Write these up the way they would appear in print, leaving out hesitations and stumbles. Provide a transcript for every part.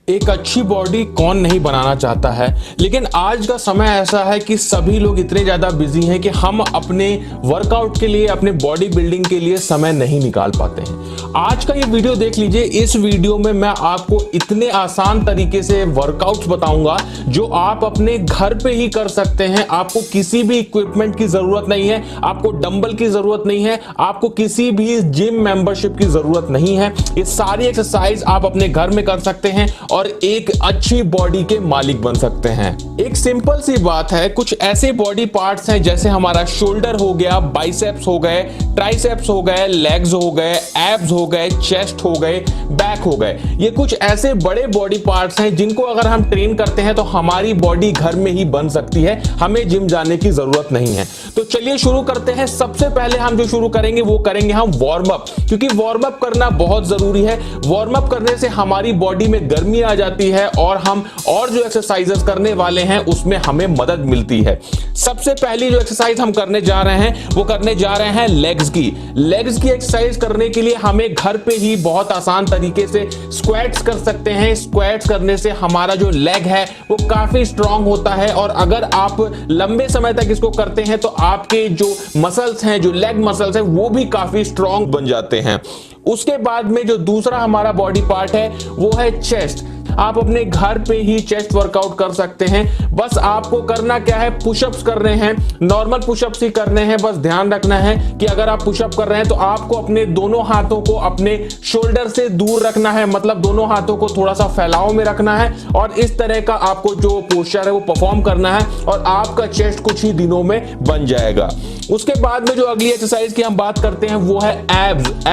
एक अच्छी बॉडी कौन नहीं बनाना चाहता है, लेकिन आज का समय ऐसा है कि सभी लोग इतने ज्यादा बिजी हैं कि हम अपने वर्कआउट के लिए, अपने बॉडी बिल्डिंग के लिए समय नहीं निकाल पाते हैं। आज का ये वीडियो देख लीजिए। इस वीडियो में मैं आपको इतने आसान तरीके से वर्कआउट्स बताऊंगा जो आप अपने घर पे ही कर सकते हैं। आपको किसी भी इक्विपमेंट की जरूरत नहीं है, आपको डंबल की जरूरत नहीं है, आपको किसी भी जिम मेंबरशिप की जरूरत नहीं है। ये सारी एक्सरसाइज आप अपने घर में कर सकते हैं और एक अच्छी बॉडी के मालिक बन सकते हैं। एक सिंपल सी बात है, कुछ ऐसे बॉडी पार्ट्स हैं जैसे हमारा शोल्डर हो गया, बाइसेप्स हो गए, ट्राइसेप्स हो गए, लेग्स हो गए, एब्स हो गए, चेस्ट हो गए, बैक हो गए। ये कुछ ऐसे बड़े बॉडी पार्ट्स हैं जिनको अगर हम ट्रेन करते हैं तो हमारी बॉडी घर में ही बन सकती है, हमें जिम जाने की जरूरत नहीं है। तो चलिए शुरू करते हैं। सबसे पहले हम जो शुरू करेंगे वो करेंगे हम वार्म अप, क्योंकि वार्म अप करना बहुत जरूरी है। वार्म अप करने से हमारी बॉडी में गर्मी आ जाती है और हम और जो एक्सरसाइजेस करने वाले हैं उसमें हमें मदद मिलती है। सबसे पहली जो एक्सरसाइज हम करने जा रहे हैं वो करने जा रहे हैं लेग्स की एक्सरसाइज करने के लिए हमें घर पे ही बहुत आसान तरीके से स्क्वाट्स कर सकते हैं। स्क्वाट्स करने से हमारा जो लेग है वो काफी स्ट्रांग होता है और अगर आप लंबे समय तक इसको करते हैं तो आपके जो मसल्स हैं, जो लेग मसल्स हैं, वो भी काफी स्ट्रांग बन जाते हैं। उसके बाद में जो दूसरा हमारा बॉडी पार्ट है वो है चेस्ट। आप अपने घर पे ही चेस्ट वर्कआउट कर सकते हैं। बस आपको करना क्या है, पुशअप्स करने हैं, नॉर्मल पुशअप्स ही करने हैं। बस ध्यान रखना है कि अगर आप पुशअप कर रहे हैं तो आपको अपने दोनों हाथों को अपने शोल्डर से दूर रखना है, मतलब दोनों हाथों को थोड़ा सा फैलाव में रखना है और इस तरह का आपको जो पोस्चर है वो परफॉर्म करना है और आपका चेस्ट कुछ ही दिनों में बन जाएगा। उसके बाद में जो अगली एक्सरसाइज की हम बात करते हैं वो है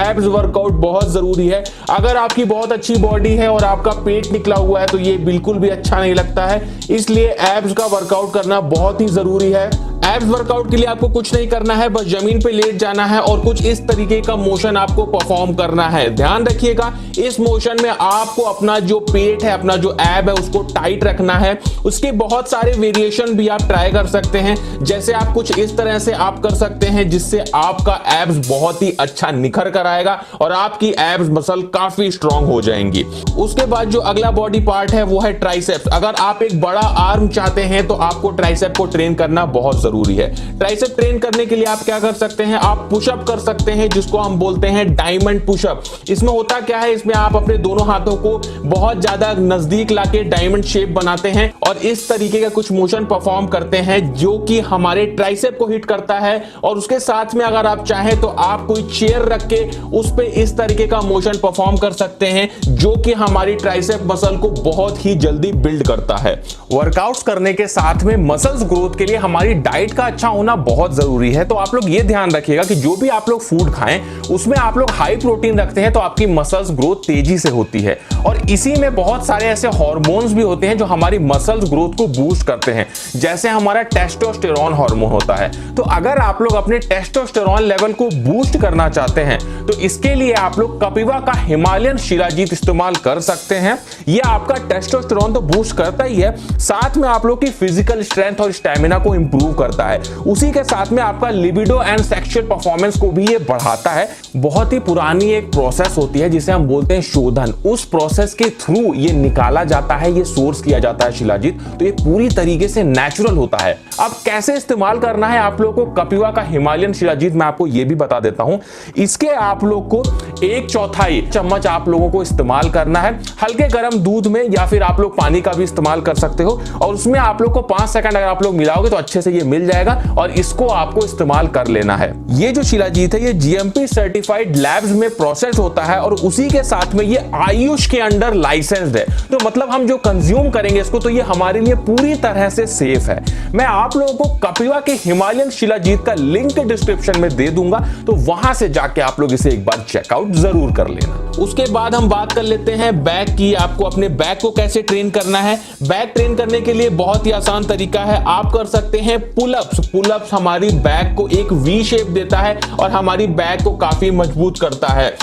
एब्स वर्कआउट बहुत जरूरी है। अगर आपकी बहुत अच्छी बॉडी है और आपका पेट निकला हुआ है तो ये बिल्कुल भी अच्छा नहीं लगता है, इसलिए एब्स का वर्कआउट करना बहुत ही जरूरी है। एब्स वर्कआउट के लिए आपको कुछ नहीं करना है, बस जमीन पे लेट जाना है और कुछ इस तरीके का मोशन आपको परफॉर्म करना है। ध्यान रखिएगा, इस मोशन में आपको अपना जो पेट है, अपना जो एब है उसको टाइट रखना है। उसके बहुत सारे वेरिएशन भी आप ट्राई कर सकते हैं, जैसे आप कुछ इस तरह से आप कर सकते हैं जिससे आपका एब्स बहुत ही अच्छा निखर कर आएगा और आपकी एब्स मसल काफी स्ट्रांग हो जाएंगी। उसके बाद जो अगला बॉडी पार्ट है वो है ट्राइसेप्स। अगर आप एक बड़ा आर्म चाहते हैं तो आपको ट्राइसेप को ट्रेन करना बहुत जरूरी है। ट्राइसेप ट्रेन करने के लिए आप क्या कर सकते हैं, आप पुशअप कर सकते हैं जिसको हम बोलते हैं डायमंड पुशअप। इसमें होता क्या है, इसमें आप अपने दोनों हाथों को बहुत ज्यादा नजदीक लाके डायमंड शेप बनाते हैं और इस तरीके का कुछ मोशन परफॉर्म करते हैं जो कि हमारे ट्राइसेप को हिट करता है। और उसके साथ में अगर आप चाहें तो आप कोई चेयर रख के उस पे इस तरीके का मोशन परफॉर्म कर सकते हैं जो कि हमारी ट्राइसेप मसल को बहुत ही जल्दी बिल्ड करता है। वर्कआउट्स करने के साथ में मसल्स ग्रोथ के लिए हमारी डाइट का अच्छा होना बहुत जरूरी है। तो आप लोग ये ध्यान रखिएगा कि जो भी आप लोग फूड खाएं उसमें आप लोग हाई प्रोटीन रखते हैं तो आपकी मसल्स ग्रोथ तेजी से होती है। और इसी में बहुत सारे ऐसे हार्मोन्स भी होते हैं जो हमारी मसल्स ग्रोथ को बूस्ट करते हैं, जैसे हमारा टेस्टोस्टेरोन हार्मोन होता है। तो अगर आप लोग अपने टेस्टोस्टेरोन लेवल को बूस्ट करना चाहते हैं तो इसके लिए आप लोग कपिवा का हिमालयन शिलाजीत इस्तेमाल कर सकते हैं। यह आपका टेस्टोस्टेरोन तो बूस्ट करता ही है, साथ में आप लोग की फिजिकल स्ट्रेंथ और स्टैमिना को इंप्रूव करता है। उसी के साथ में आपका लिबिडो एंड सेक्सुअल परफॉर्मेंस को भी ये बढ़ाता है। बहुत ही पुरानी एक प्रोसेस होती है जिसे हम बोलते हैं शोधन। उस प्रोसेस के थ्रू ये निकाला जाता है, ये सोर्स किया जाता है शिलाजीत, तो ये पूरी तरीके से नेचुरल होता है। अब कैसे इस्तेमाल करना है आप लोगों को कपिवा का हिमालयन शिलाजीत, मैं आपको ये भी बता देता हूं। इसके आप लोग को 1/4 चम्मच आप लोगों को इस्तेमाल करना है हल्के गर्म दूध में, या फिर आप लोग पानी का भी इस्तेमाल कर सकते हो और उसमें आप लोग को 5 सेकंड अगर आप लोग मिलाओगे तो अच्छे से ये मिल जाएगा और इसको आपको इस्तेमाल कर लेना है। ये जो शिलाजीत है ये जीएमपी सर्टिफाइड लैब्स में प्रोसेस होता है और उसी के साथ में ये आयुष के अंडर लाइसेंस्ड है। तो मतलब हम जो कंज्यूम करेंगे इसको तो ये हमारे लिए पूरी तरह से सेफ है। मैं आप लोगों को कपिवा के हिमालयन शिलाजीत का लिंक डिस्क्रिप्शन में दे दूंगा, तो वहां से जाके आप लोग इसे एक बार चेकआउट जरूर कर लेना। उसके बाद हम बात कर लेते हैं बैक की। आपको अपने बैक को कैसे ट्रेन करना है। बैक ट्रेन करने के लिए बहुत ही आसान तरीका है, आप कर सकते हैं पुलअप्स हमारी बैक को एक वी शेप देता है और हमारी बैक को काफी मजबूत करता है।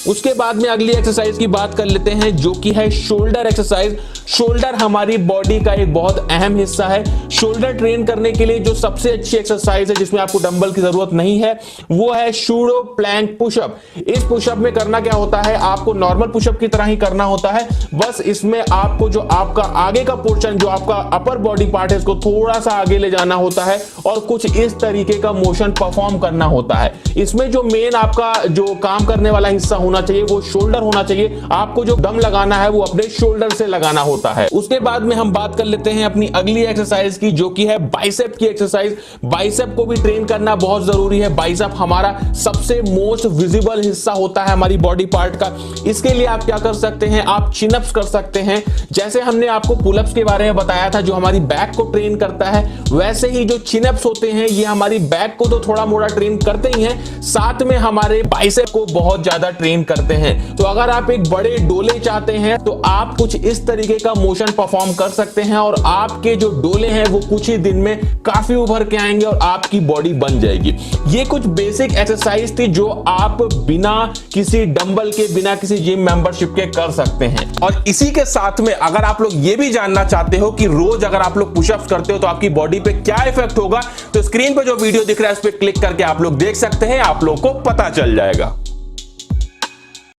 उसके बाद में अगली एक्सरसाइज की बात कर लेते हैं जो कि है शोल्डर एक्सरसाइज। शोल्डर हमारी बॉडी का एक बहुत अहम हिस्सा है। शोल्डर ट्रेन करने के लिए जो सबसे अच्छी एक्सरसाइज है जिसमें आपको डंबल की जरूरत नहीं है वो है सूडो प्लैंक पुशअप। इस पुशअप में करना क्या होता है, आपको नॉर्मल पुशअप की तरह ही करना होता है, बस इसमें आपको जो आपका आगे का पोर्शन जो आपका अपर बॉडी पार्ट है इसको थोड़ा सा आगे ले जाना होता है और कुछ इस तरीके का मोशन परफॉर्म करना होता है। इसमें जो मेन आपका जो काम करने वाला हिस्सा होना चाहिए वो शोल्डर होना चाहिए। आपको जो दम लगाना है वो अपने शोल्डर से लगाना होता है। उसके बाद में हम बात कर लेते हैं अपनी अगली एक्सरसाइज की जो कि है बाइसेप की एक्सरसाइज। बाइसेप को भी ट्रेन करना बहुत जरूरी है। बाइसेप हमारा सबसे मोस्ट विजिबल हिस्सा होता है हमारी बॉडी पार्ट का। इसके लिए आप क्या कर सकते हैं, आप चिन अप्स कर सकते हैं। जैसे हमने आपको पुलअप्स के बारे में बताया था जो हमारी बैक को ट्रेन करता है, वैसे ही जो चिन अप्स होते हैं ये हमारी बैक को तो थोड़ा मोड़ा ट्रेन करते ही हैं, साथ में हमारे बाइसेप को बहुत ज्यादा ट्रेन करते हैं। तो अगर आप एक बड़े डोले चाहते हैं तो आप कुछ इस तरीके का मोशन परफॉर्म कर सकते हैं और आपके जो डोले हैं वो कुछ ही दिन में काफी उभर के आएंगे और आपकी बॉडी बन जाएगी। ये कुछ बेसिक एक्सरसाइज थी जो आप बिना किसी डंबल के, बिना किसी जिम मेंबरशिप के कर सकते हैं। और इसी के साथ में अगर आप लोग ये भी जानना चाहते हो कि रोज अगर आप लोग पुशअप्स करते हो तो आपकी बॉडी पे क्या इफेक्ट होगा, तो स्क्रीन पे जो वीडियो दिख रहा है उस पर क्लिक करके आप लोग देख सकते हैं, आप लोग को पता चल जाएगा।